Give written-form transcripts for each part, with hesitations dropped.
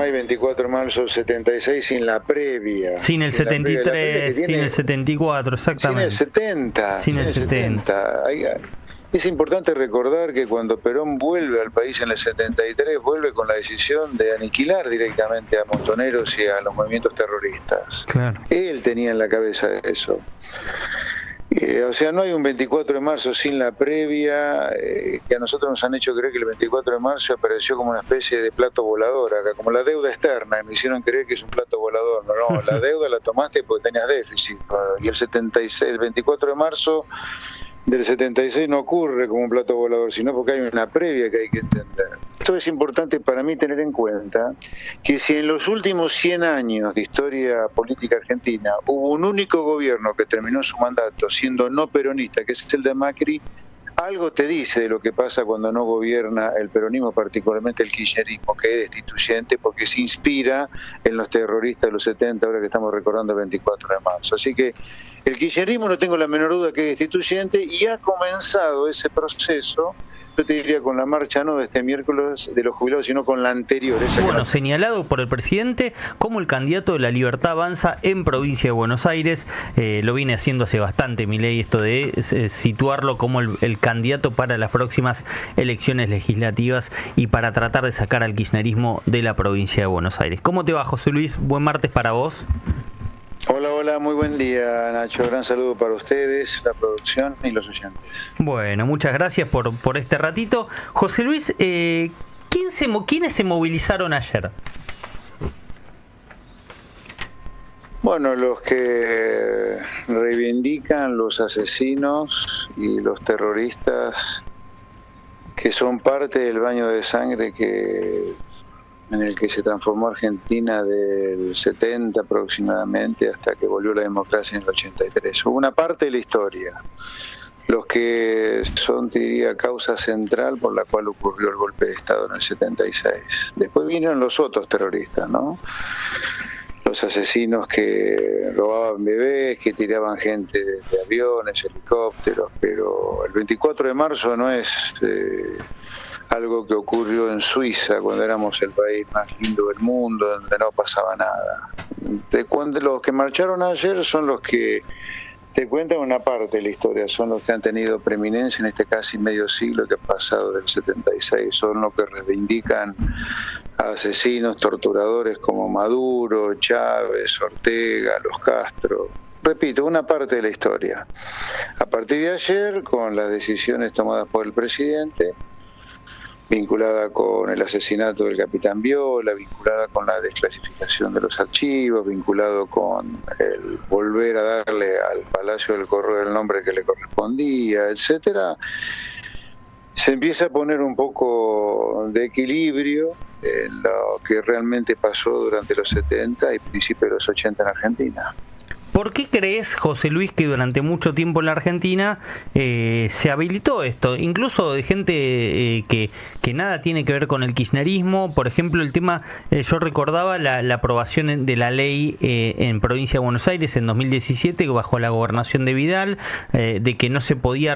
hay 24 de marzo del 76 sin la previa. Sin el 73, sin el 74, exactamente. Sin el 70. Sin el 70. Es importante recordar que cuando Perón vuelve al país en el 73, vuelve con la decisión de aniquilar directamente a montoneros y a los movimientos terroristas. Claro. Él tenía en la cabeza eso. O sea, no hay un 24 de marzo sin la previa, que a nosotros nos han hecho creer que el 24 de marzo apareció como una especie de plato volador acá, como la deuda externa, y me hicieron creer que es un plato volador. No, la deuda la tomaste porque tenías déficit. Y el 76, el 24 de marzo del 76 no ocurre como un plato volador, sino porque hay una previa que hay que entender. Esto es importante para mí tener en cuenta, que si en los últimos 100 años de historia política argentina hubo un único gobierno que terminó su mandato siendo no peronista, que es el de Macri, algo te dice de lo que pasa cuando no gobierna el peronismo, particularmente el kirchnerismo, que es destituyente porque se inspira en los terroristas de los 70, ahora que estamos recordando el 24 de marzo. Así que el kirchnerismo, no tengo la menor duda que es destituyente, y ha comenzado ese proceso, yo te diría, con la marcha no de este miércoles de los jubilados, sino con la anterior. Bueno, señalado por el presidente como el candidato de La Libertad Avanza en provincia de Buenos Aires. Lo viene haciendo hace bastante Milei, esto de situarlo como el candidato para las próximas elecciones legislativas y para tratar de sacar al kirchnerismo de la provincia de Buenos Aires. ¿Cómo te va, José Luis? Buen martes para vos. Hola, muy buen día, Nacho. Gran saludo para ustedes, la producción y los oyentes. Bueno, muchas gracias por este ratito. José Luis, ¿quiénes se movilizaron ayer? Bueno, los que reivindican los asesinos y los terroristas que son parte del baño de sangre en el que se transformó Argentina del 70 aproximadamente hasta que volvió la democracia en el 83. Hubo una parte de la historia, los que son, te diría, causa central por la cual ocurrió el golpe de Estado en el 76. Después vinieron los otros terroristas, ¿no? Los asesinos que robaban bebés, que tiraban gente de aviones, helicópteros, pero el 24 de marzo no es algo que ocurrió en Suiza cuando éramos el país más lindo del mundo, donde no pasaba nada. Los que marcharon ayer son los que te cuentan una parte de la historia, son los que han tenido preeminencia en este casi medio siglo que ha pasado del 76, son los que reivindican a asesinos, torturadores como Maduro, Chávez, Ortega, los Castro. Repito, una parte de la historia. A partir de ayer, con las decisiones tomadas por el presidente, vinculada con el asesinato del capitán Viola, vinculada con la desclasificación de los archivos, vinculado con el volver a darle al Palacio del Correo el nombre que le correspondía, etcétera, se empieza a poner un poco de equilibrio en lo que realmente pasó durante los 70 y principios de los 80 en Argentina. ¿Por qué crees, José Luis, que durante mucho tiempo en la Argentina se habilitó esto? Incluso de gente que nada tiene que ver con el kirchnerismo. Por ejemplo, el tema, yo recordaba la aprobación de la ley en provincia de Buenos Aires en 2017, bajo la gobernación de Vidal, de que no se podía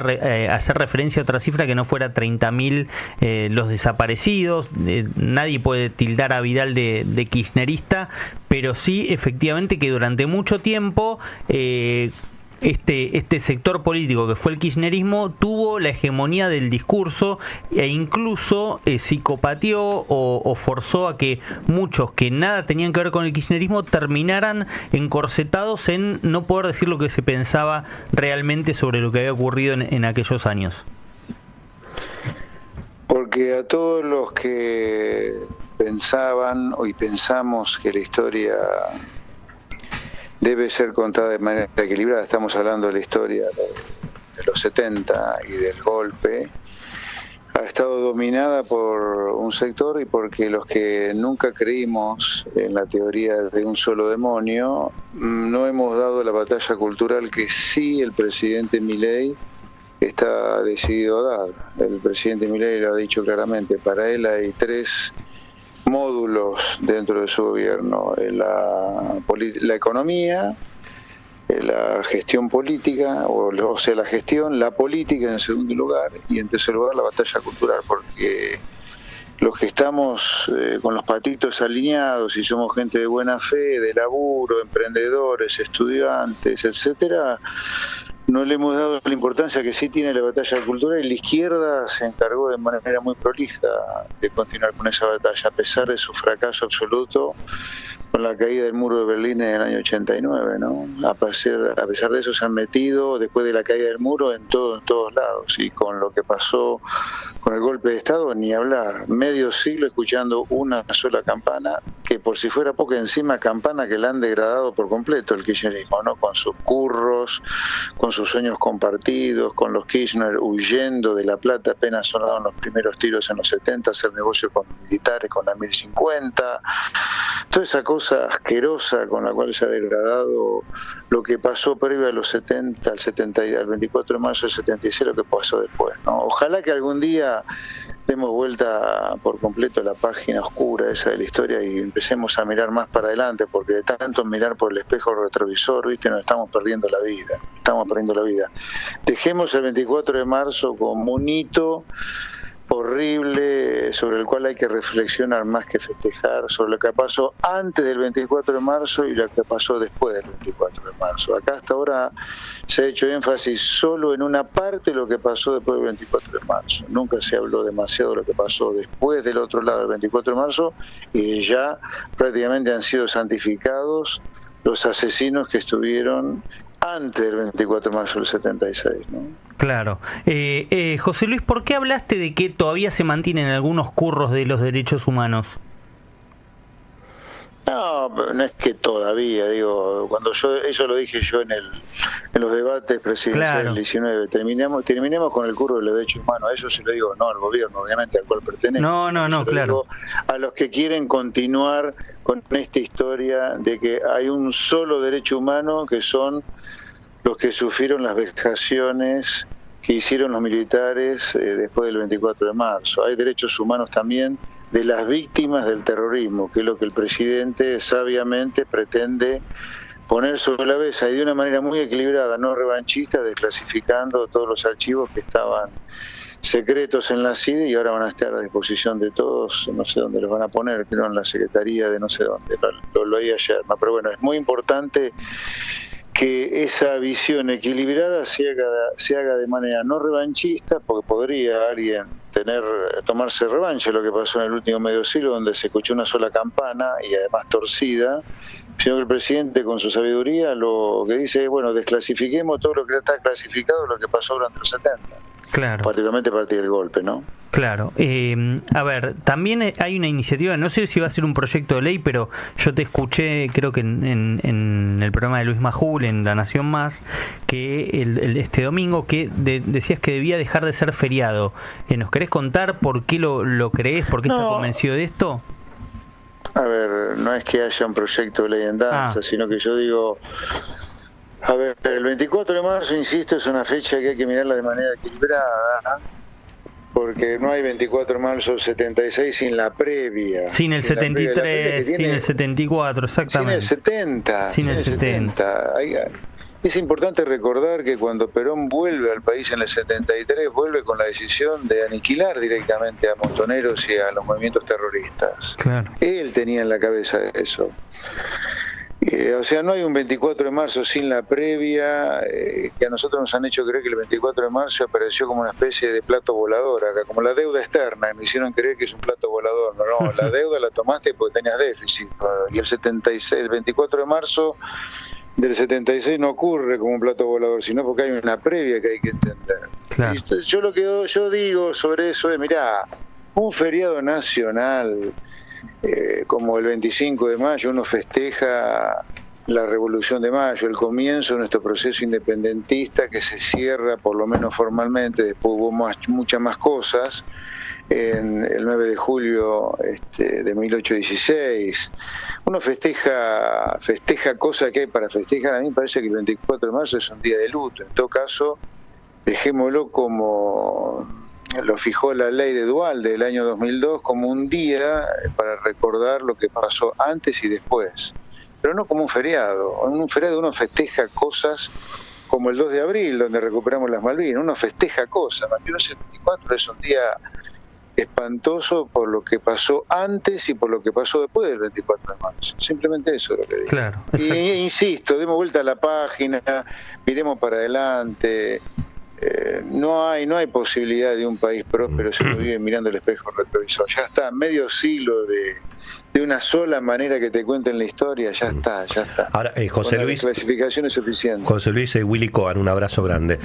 hacer referencia a otra cifra que no fuera 30.000 los desaparecidos. Nadie puede tildar a Vidal de kirchnerista, pero sí, efectivamente, que durante mucho tiempo este sector político que fue el kirchnerismo tuvo la hegemonía del discurso e incluso psicopateó o forzó a que muchos que nada tenían que ver con el kirchnerismo terminaran encorsetados en no poder decir lo que se pensaba realmente sobre lo que había ocurrido en aquellos años. Porque a todos los que pensaban y pensamos que la historia debe ser contada de manera equilibrada, estamos hablando de la historia de los 70 y del golpe, ha estado dominada por un sector, y porque los que nunca creímos en la teoría de un solo demonio, no hemos dado la batalla cultural que sí el presidente Milei está decidido a dar. El presidente Milei lo ha dicho claramente, para él hay tres módulos dentro de su gobierno: la economía, la gestión política, o sea, la gestión, la política en segundo lugar, y en tercer lugar la batalla cultural, porque los que estamos con los patitos alineados y somos gente de buena fe, de laburo, emprendedores, estudiantes, etcétera, no le hemos dado la importancia que sí tiene la batalla cultural, y la izquierda se encargó de manera muy prolija de continuar con esa batalla, a pesar de su fracaso absoluto con la caída del muro de Berlín en el año 89, ¿no? A pesar de eso se han metido, después de la caída del muro, en todos lados, y con lo que pasó con el golpe de Estado, ni hablar. Medio siglo escuchando una sola campana, que por si fuera poco, encima campana que la han degradado por completo el kirchnerismo, ¿no? Con sus curros, con sus sueños compartidos, con los Kirchner huyendo de La Plata apenas sonaron los primeros tiros en los 70, hacer negocio con los militares, con la 1050, toda esa cosa asquerosa con la cual se ha degradado lo que pasó previo a los 70, al 24 de marzo del 76, lo que pasó después, ¿no? Ojalá que algún día demos vuelta por completo a la página oscura esa de la historia y empecemos a mirar más para adelante, porque de tanto mirar por el espejo retrovisor, ¿viste? Nos estamos perdiendo la vida. Dejemos el 24 de marzo como un hito horrible sobre el cual hay que reflexionar más que festejar, sobre lo que pasó antes del 24 de marzo y lo que pasó después del 24 de marzo. Acá hasta ahora se ha hecho énfasis solo en una parte de lo que pasó después del 24 de marzo. Nunca se habló demasiado de lo que pasó después del otro lado del 24 de marzo, y ya prácticamente han sido santificados los asesinos que estuvieron antes del 24 de marzo del 76, ¿no? Claro. José Luis, ¿por qué hablaste de que todavía se mantienen algunos curros de los derechos humanos? No es que todavía, digo, cuando eso lo dije yo en los debates presidenciales del 19, terminemos con el curro de los derechos humanos. Eso se lo digo no al gobierno, obviamente, al cual pertenece. No, claro. A los que quieren continuar con esta historia de que hay un solo derecho humano, que son los que sufrieron las vejaciones que hicieron los militares después del 24 de marzo. Hay derechos humanos también de las víctimas del terrorismo, que es lo que el presidente sabiamente pretende poner sobre la mesa, y de una manera muy equilibrada, no revanchista, desclasificando todos los archivos que estaban secretos en la CIDE y ahora van a estar a disposición de todos. No sé dónde los van a poner, creo en la Secretaría de no sé dónde, lo oí ayer, pero bueno, es muy importante que esa visión equilibrada se haga de manera no revanchista, porque podría alguien tomarse revancha de lo que pasó en el último medio siglo, donde se escuchó una sola campana y además torcida, sino que el presidente, con su sabiduría, lo que dice es, bueno, desclasifiquemos todo lo que está clasificado, lo que pasó durante los 70. Claro. Particularmente a partir del golpe, ¿no? Claro. A ver, también hay una iniciativa, no sé si va a ser un proyecto de ley, pero yo te escuché, creo que en el programa de Luis Majul, en La Nación Más, que este domingo, que decías que debía dejar de ser feriado. ¿Nos querés contar por qué lo creés? ¿Por qué estás convencido de esto? A ver, no es que haya un proyecto de ley en danza, sino que yo digo... A ver, el 24 de marzo, insisto, es una fecha que hay que mirarla de manera equilibrada, porque no hay 24 de marzo del 76 sin la previa. Sin el 73, sin el 74, exactamente. Sin el 70. Es importante recordar que cuando Perón vuelve al país en el 73, vuelve con la decisión de aniquilar directamente a montoneros y a los movimientos terroristas. Claro. Él tenía en la cabeza eso. O sea, no hay un 24 de marzo sin la previa, que a nosotros nos han hecho creer que el 24 de marzo apareció como una especie de plato volador acá, como la deuda externa, y me hicieron creer que es un plato volador. No, la deuda la tomaste porque tenías déficit, y el 24 de marzo del 76 no ocurre como un plato volador, sino porque hay una previa que hay que entender. Claro. Yo lo que yo digo sobre eso es, mirá, un feriado nacional... como el 25 de mayo, uno festeja la Revolución de Mayo, el comienzo de nuestro proceso independentista, que se cierra, por lo menos formalmente, después hubo muchas más cosas, en el 9 de julio de 1816. Uno festeja cosas que hay para festejar. A mí me parece que el 24 de marzo es un día de luto. En todo caso, dejémoslo como... lo fijó la ley de Duhalde del año 2002 como un día para recordar lo que pasó antes y después, pero no como un feriado. En un feriado uno festeja cosas como el 2 de abril, donde recuperamos las Malvinas. Uno festeja cosas. Malvinas el 24 es un día espantoso por lo que pasó antes y por lo que pasó después del 24 de marzo. Simplemente eso es lo que digo. Claro, y insisto, demos vuelta a la página, miremos para adelante. No hay posibilidad de un país próspero si uno vive mirando el espejo retrovisor. Ya está, medio siglo de una sola manera que te cuenten la historia, ya está. Ahora, José Luis, la clasificación es suficiente. José Luis, Willy Cohen, un abrazo grande.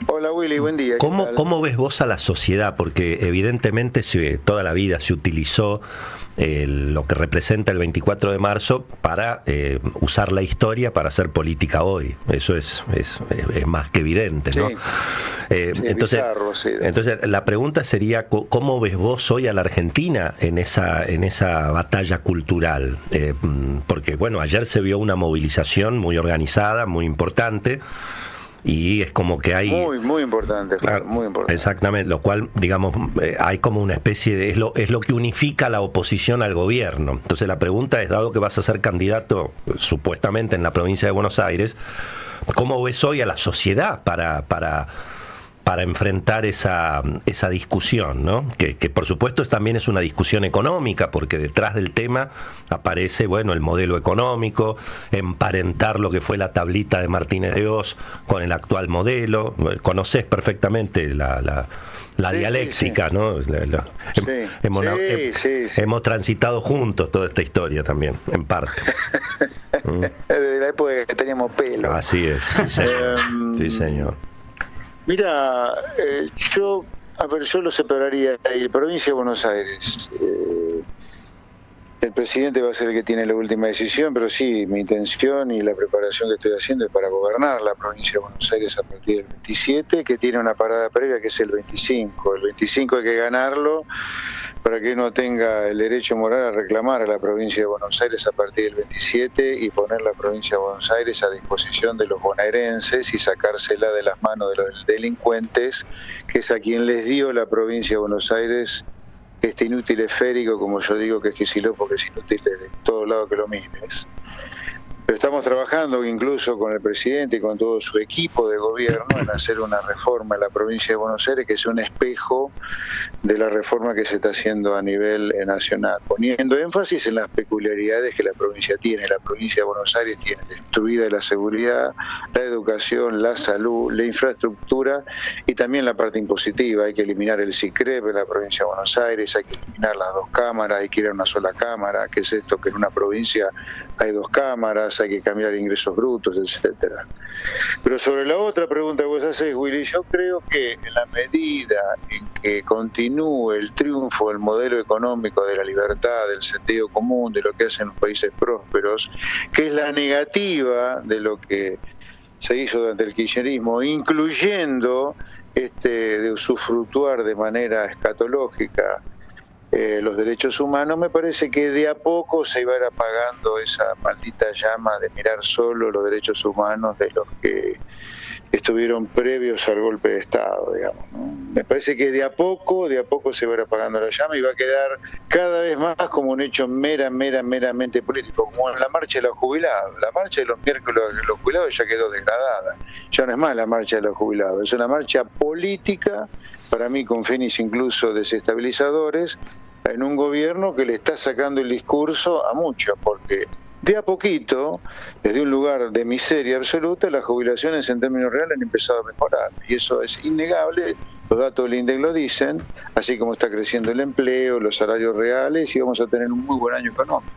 Hola Willy, buen día. ¿Cómo ves vos a la sociedad? Porque evidentemente toda la vida se utilizó lo que representa el 24 de marzo para usar la historia para hacer política hoy. Eso es más que evidente, ¿no? Sí. Entonces, bizarro, sí. Entonces la pregunta sería, ¿cómo ves vos hoy a la Argentina en esa batalla cultural? Porque bueno, ayer se vio una movilización muy organizada, muy importante, y es como que hay muy importante, claro, muy importante. Exactamente, lo cual, digamos, hay como una especie de es lo que unifica la oposición al gobierno. Entonces la pregunta es, dado que vas a ser candidato supuestamente en la provincia de Buenos Aires, ¿cómo ves hoy a la sociedad para enfrentar esa discusión, ¿no? Que por supuesto también es una discusión económica, porque detrás del tema aparece, bueno, el modelo económico, emparentar lo que fue la tablita de Martínez de Oz con el actual modelo. Conocés perfectamente la dialéctica, sí. ¿No? Hemos transitado juntos toda esta historia también, en parte. Desde la época que teníamos pelo. Así es, sí señor. Sí, señor. Mira, yo lo separaría ahí, provincia de Buenos Aires. El presidente va a ser el que tiene la última decisión, pero sí, mi intención y la preparación que estoy haciendo es para gobernar la provincia de Buenos Aires a partir del 27, que tiene una parada previa que es el 25. El 25 hay que ganarlo para que uno tenga el derecho moral a reclamar a la provincia de Buenos Aires a partir del 27 y poner la provincia de Buenos Aires a disposición de los bonaerenses y sacársela de las manos de los delincuentes, que es a quien les dio la provincia de Buenos Aires este inútil esférico, como yo digo, que es Kicillof, porque es inútil desde todos lados que lo mires. Pero estamos trabajando incluso con el presidente y con todo su equipo de gobierno en hacer una reforma en la provincia de Buenos Aires que sea un espejo de la reforma que se está haciendo a nivel nacional, poniendo énfasis en las peculiaridades que la provincia tiene. La provincia de Buenos Aires tiene destruida la seguridad, la educación, la salud, la infraestructura y también la parte impositiva. Hay que eliminar el SICREP en la provincia de Buenos Aires, hay que eliminar las 2 cámaras, hay que ir a una sola cámara, que es esto que en una provincia hay 2 cámaras, hay que cambiar ingresos brutos, etcétera. Pero sobre la otra pregunta que vos haces, Willy, yo creo que en la medida en que continúe el triunfo del modelo económico de la libertad, del sentido común, de lo que hacen los países prósperos, que es la negativa de lo que se hizo durante el kirchnerismo, incluyendo de usufructuar de manera escatológica los derechos humanos, me parece que de a poco se iba a ir apagando esa maldita llama de mirar solo los derechos humanos de los que estuvieron previos al golpe de Estado, digamos, ¿no? Me parece que de a poco se va a ir apagando la llama y va a quedar cada vez más como un hecho meramente político, como en la marcha de los jubilados. La marcha de los miércoles de los jubilados ya quedó degradada, ya no es más la marcha de los jubilados, es una marcha política, para mí con fines incluso desestabilizadores, en un gobierno que le está sacando el discurso a muchos, porque de a poquito, desde un lugar de miseria absoluta, las jubilaciones en términos reales han empezado a mejorar, y eso es innegable, los datos del INDEC lo dicen, así como está creciendo el empleo, los salarios reales, y vamos a tener un muy buen año económico.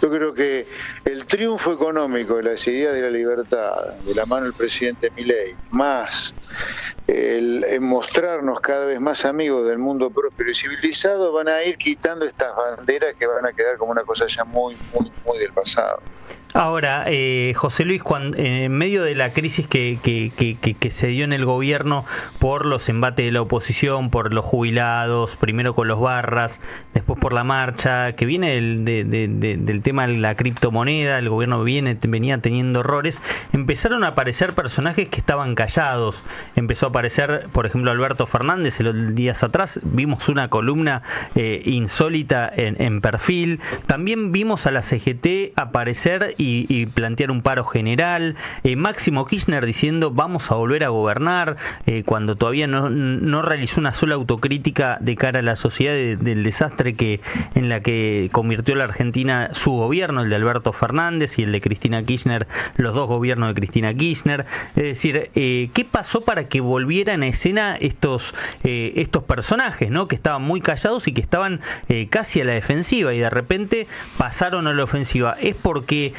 Yo creo que el triunfo económico de las ideas de la libertad, de la mano del presidente Milei, más el mostrarnos cada vez más amigos del mundo próspero y civilizado, van a ir quitando estas banderas que van a quedar como una cosa ya muy del pasado. Ahora, José Luis, en medio de la crisis que se dio en el gobierno por los embates de la oposición, por los jubilados, primero con los barras, después por la marcha, que viene del tema de la criptomoneda, el gobierno venía teniendo errores, empezaron a aparecer personajes que estaban callados. Empezó a aparecer, por ejemplo, Alberto Fernández los días atrás. Vimos una columna insólita en Perfil. También vimos a la CGT aparecer y plantear un paro general. Máximo Kirchner diciendo vamos a volver a gobernar, cuando todavía no realizó una sola autocrítica de cara a la sociedad del desastre en la que convirtió la Argentina su gobierno, el de Alberto Fernández, y el de Cristina Kirchner, los dos gobiernos de Cristina Kirchner. Es decir, ¿qué pasó para que volvieran a escena estos personajes, ¿no? Que estaban muy callados y que estaban casi a la defensiva y de repente pasaron a la ofensiva? ¿Es porque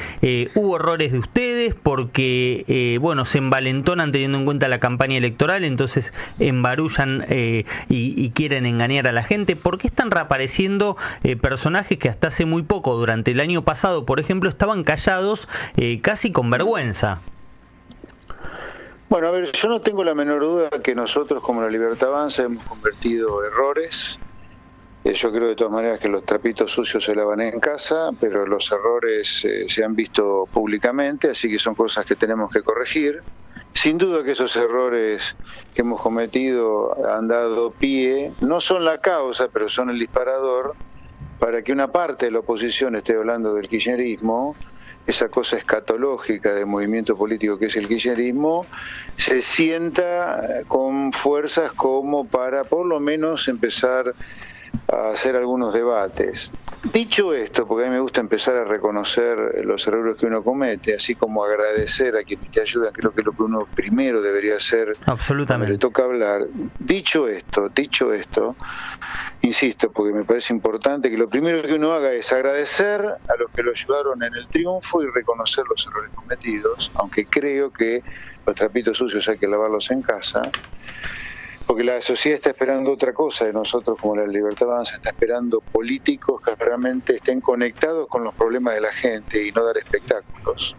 hubo errores de ustedes? ¿Porque se envalentonan teniendo en cuenta la campaña electoral, entonces embarullan y quieren engañar a la gente? ¿Por qué están reapareciendo personajes que hasta hace muy poco, durante el año pasado, por ejemplo, estaban callados casi con vergüenza? Bueno, a ver, yo no tengo la menor duda que nosotros como La Libertad Avanza hemos convertido errores. Yo creo de todas maneras que los trapitos sucios se lavan en casa, pero los errores se han visto públicamente, así que son cosas que tenemos que corregir. Sin duda que esos errores que hemos cometido han dado pie, no son la causa, pero son el disparador para que una parte de la oposición, estoy hablando del kirchnerismo, esa cosa escatológica del movimiento político que es el kirchnerismo, se sienta con fuerzas como para por lo menos empezar a hacer algunos debates. Dicho esto, porque a mí me gusta empezar a reconocer los errores que uno comete, así como agradecer a quienes te ayudan, creo que es lo que uno primero debería hacer cuando le toca hablar. Dicho esto, insisto, porque me parece importante que lo primero que uno haga es agradecer a los que lo ayudaron en el triunfo y reconocer los errores cometidos, aunque creo que los trapitos sucios hay que lavarlos en casa. Porque la sociedad está esperando otra cosa de nosotros, como La Libertad Avanza, está esperando políticos que realmente estén conectados con los problemas de la gente y no dar espectáculos.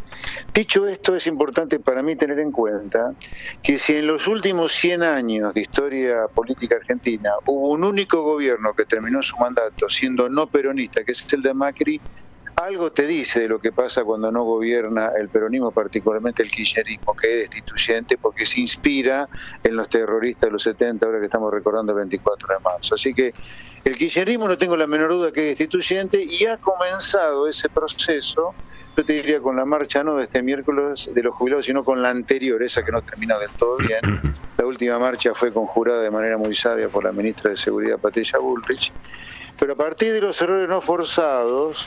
Dicho esto, es importante para mí tener en cuenta que si en los últimos 100 años de historia política argentina hubo un único gobierno que terminó su mandato siendo no peronista, que es el de Macri, algo te dice de lo que pasa cuando no gobierna el peronismo, particularmente el kirchnerismo, que es destituyente porque se inspira en los terroristas de los 70, ahora que estamos recordando el 24 de marzo. Así que el kirchnerismo, no tengo la menor duda que es destituyente, y ha comenzado ese proceso, yo te diría con la marcha no de este miércoles de los jubilados, sino con la anterior, esa que no termina del todo bien. La última marcha fue conjurada de manera muy sabia por la ministra de Seguridad, Patricia Bullrich, pero a partir de los errores no forzados,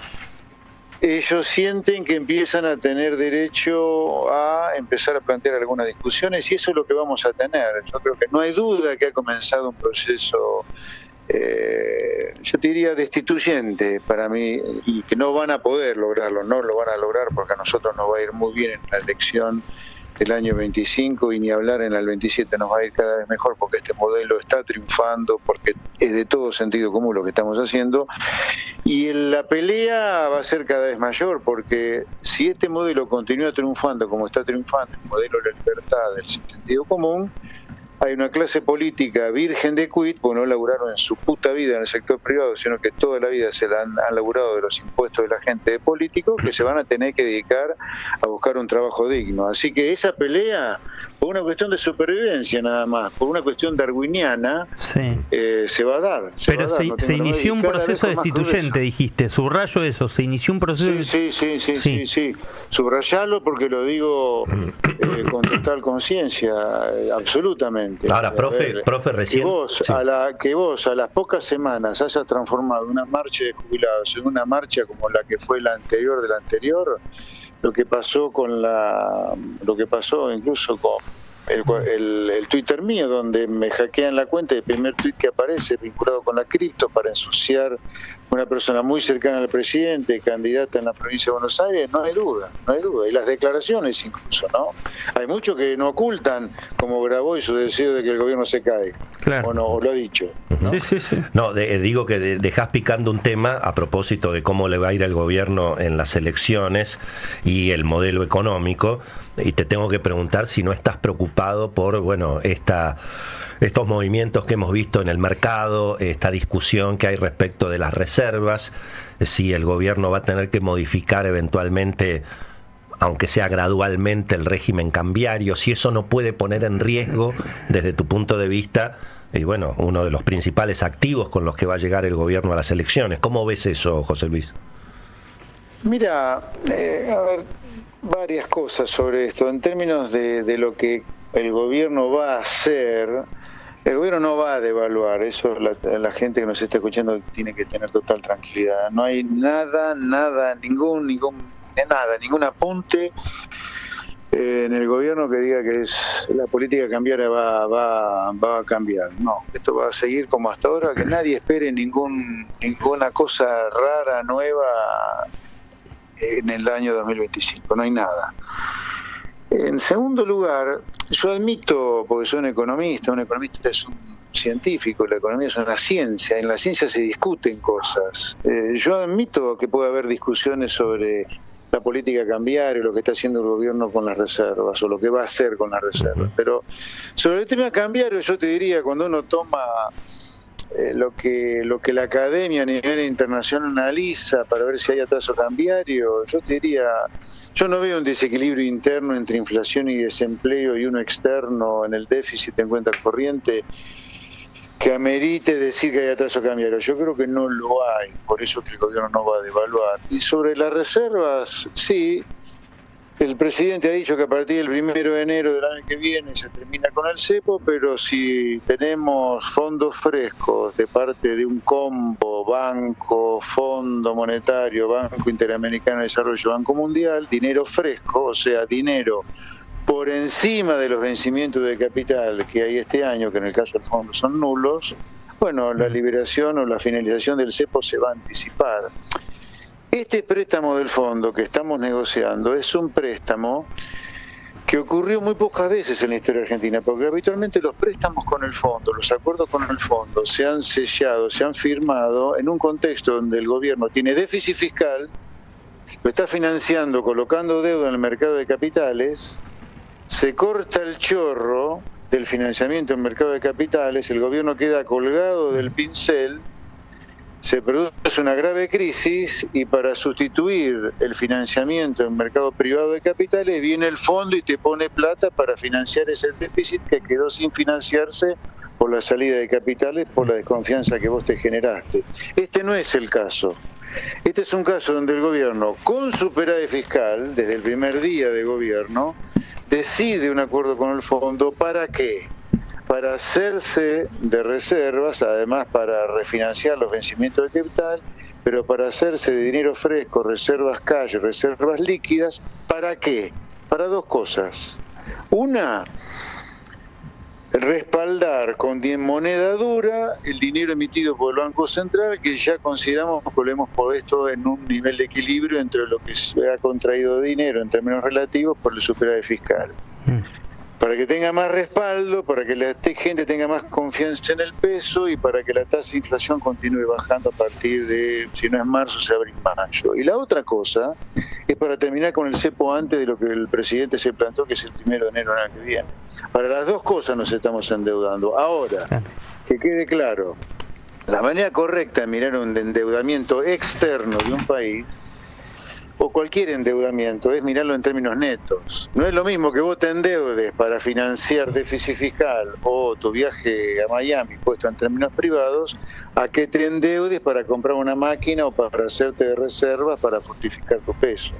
ellos sienten que empiezan a tener derecho a empezar a plantear algunas discusiones, y eso es lo que vamos a tener. Yo creo que no hay duda que ha comenzado un proceso, yo diría destituyente para mí, y que no van a poder lograrlo, no lo van a lograr porque a nosotros nos va a ir muy bien en la elección del año 25 y ni hablar en el 27 nos va a ir cada vez mejor porque este modelo está triunfando, porque es de todo sentido común lo que estamos haciendo, y la pelea va a ser cada vez mayor porque si este modelo continúa triunfando como está triunfando, el modelo de la libertad, del sentido común, hay una clase política virgen de quit, pues no laburaron en su puta vida en el sector privado, sino que toda la vida se la han laburado de los impuestos de la gente de políticos, que se van a tener que dedicar a buscar un trabajo digno. Así que esa pelea, por una cuestión de supervivencia nada más, por una cuestión darwiniana, sí, se va a dar. Pero se inició un proceso destituyente, dijiste, subrayo eso, se inició un proceso... Sí. Subrayalo porque lo digo con total conciencia, absolutamente. Ahora, profe, recién... Que vos a las pocas semanas hayas transformado una marcha de jubilados en una marcha como la que fue la anterior de la anterior, lo que pasó incluso con el Twitter mío, donde me hackean la cuenta, el primer tweet que aparece vinculado con la cripto para ensuciar una persona muy cercana al presidente, candidata en la provincia de Buenos Aires, no hay duda, y las declaraciones incluso, ¿no? Hay muchos que no ocultan, como Grabois, su deseo de que el gobierno se caiga, claro. O lo ha dicho, ¿no? Sí. No, digo que dejás picando un tema a propósito de cómo le va a ir al gobierno en las elecciones y el modelo económico, y te tengo que preguntar si no estás preocupado por, estos movimientos que hemos visto en el mercado, esta discusión que hay respecto de las reservas, si el gobierno va a tener que modificar eventualmente aunque sea gradualmente, el régimen cambiario, si eso no puede poner en riesgo, desde tu punto de vista, y bueno, uno de los principales activos con los que va a llegar el gobierno a las elecciones. ¿Cómo ves eso, José Luis? Mira, a ver, varias cosas sobre esto. En términos de lo que el gobierno va a hacer, el gobierno no va a devaluar. Eso la gente que nos está escuchando tiene que tener total tranquilidad. No hay nada, ningún apunte en el gobierno que diga que la política cambiaria va a cambiar. No, esto va a seguir como hasta ahora, que nadie espere ninguna cosa rara, nueva en el año 2025, no hay nada. En segundo lugar, yo admito, porque soy un economista es un científico, la economía es una ciencia, en la ciencia se discuten cosas. Yo admito que puede haber discusiones sobre la política cambiaria, lo que está haciendo el gobierno con las reservas, o lo que va a hacer con las reservas, pero sobre el tema cambiario yo te diría, cuando uno toma lo que la academia a nivel internacional analiza para ver si hay atraso cambiario, yo te diría, yo no veo un desequilibrio interno entre inflación y desempleo y uno externo en el déficit en cuenta corriente que amerite decir que hay atraso cambiario. Yo creo que no lo hay, por eso que el gobierno no va a devaluar. Y sobre las reservas, sí, el presidente ha dicho que a partir del 1 de enero del año que viene se termina con el cepo, pero si tenemos fondos frescos de parte de un combo, Banco, Fondo Monetario, Banco Interamericano de Desarrollo, Banco Mundial, dinero fresco, o sea, dinero por encima de los vencimientos de capital que hay este año, que en el caso del fondo son nulos, bueno, la liberación o la finalización del cepo se va a anticipar. Este préstamo del fondo que estamos negociando es un préstamo que ocurrió muy pocas veces en la historia argentina, porque habitualmente los préstamos con el fondo, los acuerdos con el fondo se han sellado, se han firmado en un contexto donde el gobierno tiene déficit fiscal, lo está financiando, colocando deuda en el mercado de capitales, se corta el chorro del financiamiento en el mercado de capitales, el gobierno queda colgado del pincel, se produce una grave crisis y para sustituir el financiamiento en el mercado privado de capitales viene el fondo y te pone plata para financiar ese déficit que quedó sin financiarse por la salida de capitales, por la desconfianza que vos te generaste. Este no es el caso. Este es un caso donde el gobierno, con superávit fiscal, desde el primer día de gobierno, decide un acuerdo con el fondo. ¿Para qué? Para hacerse de reservas, además para refinanciar los vencimientos de capital, pero para hacerse de dinero fresco, reservas cash, reservas líquidas. ¿Para qué? Para dos cosas. Una, respaldar con moneda dura el dinero emitido por el Banco Central, que ya consideramos que lo hemos puesto en un nivel de equilibrio entre lo que se ha contraído de dinero en términos relativos por el superávit fiscal. Para que tenga más respaldo, para que la gente tenga más confianza en el peso y para que la tasa de inflación continúe bajando a partir de, si no es marzo, se abre en mayo. Y la otra cosa es para terminar con el cepo antes de lo que el presidente se plantó, que es el 1 de enero del año que viene. Para las dos cosas nos estamos endeudando. Ahora, que quede claro, la manera correcta de mirar un endeudamiento externo de un país, o cualquier endeudamiento, es mirarlo en términos netos. No es lo mismo que vos te endeudes para financiar déficit fiscal o tu viaje a Miami puesto en términos privados, a que te endeudes para comprar una máquina o para hacerte de reservas para fortificar tu peso.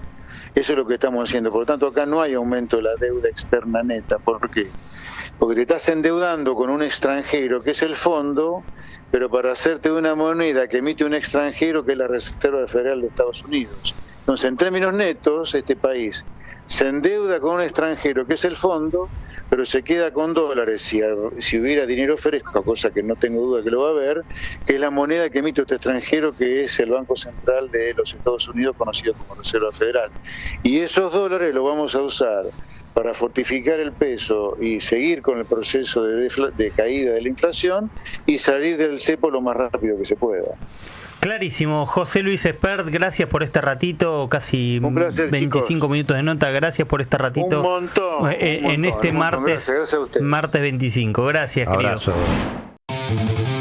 Eso es lo que estamos haciendo. Por lo tanto, acá no hay aumento de la deuda externa neta. ¿Por qué? Porque te estás endeudando con un extranjero, que es el fondo, pero para hacerte de una moneda que emite un extranjero, que es la Reserva Federal de Estados Unidos. Entonces, en términos netos, este país se endeuda con un extranjero, que es el fondo, pero se queda con dólares si hubiera dinero fresco, cosa que no tengo duda que lo va a haber, que es la moneda que emite este extranjero, que es el Banco Central de los Estados Unidos, conocido como Reserva Federal. Y esos dólares los vamos a usar para fortificar el peso y seguir con el proceso de caída de la inflación y salir del cepo lo más rápido que se pueda. Clarísimo. José Luis Espert, gracias por este ratito, casi placer, 25 chicos. Minutos de nota, gracias por este ratito. Un montón. En este martes, Gracias a usted. martes 25. Gracias, Abrazo. querido.